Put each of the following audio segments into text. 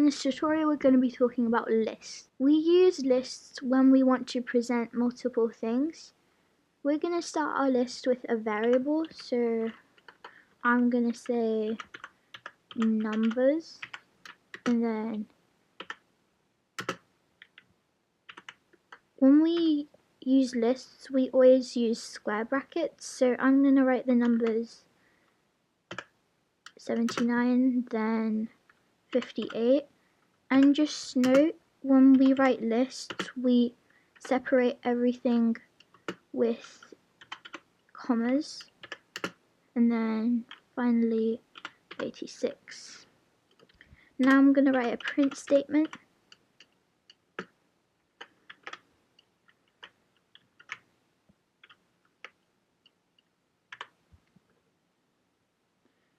in this tutorial we're going to be talking about lists. We use lists when we want to present multiple things. We're going to start our list with a variable, so I'm going to say numbers, and then when we use lists we always use square brackets, so I'm going to write the numbers 79, then 58, and just note when we write lists we separate everything with commas, and then finally 86. Now I'm going to write a print statement.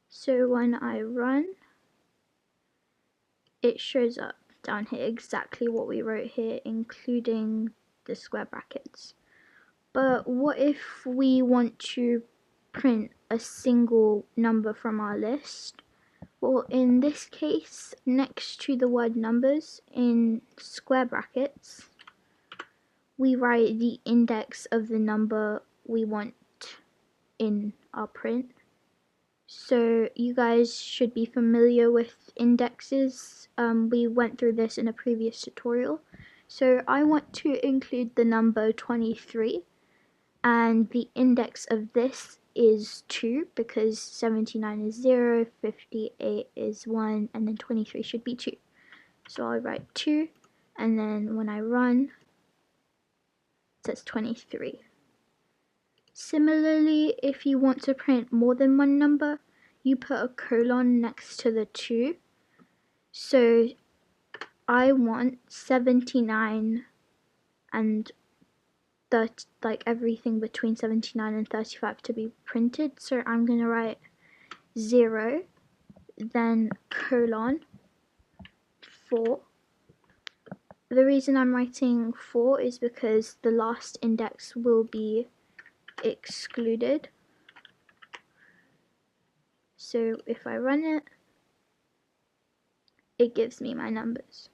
So when I run, it shows up down here exactly what we wrote here, including the square brackets. But what if we want to print a single number from our list? Well, in this case, next to the word numbers in square brackets, we write the index of the number we want in our print. So you guys should be familiar with indexes. We went through this in a previous tutorial. So I want to include the number 23, and the index of this is 2 because 79 is 0, 58 is 1, and then 23 should be 2. So I'll write 2, and then when I run, it says 23. Similarly, if you want to print more than one number, you put a colon next to the 2. So I want 79 and everything between 79 and 35 to be printed. So I'm going to write 0, then colon 4. The reason I'm writing 4 is because the last index will be excluded. So if I run it, it gives me my numbers.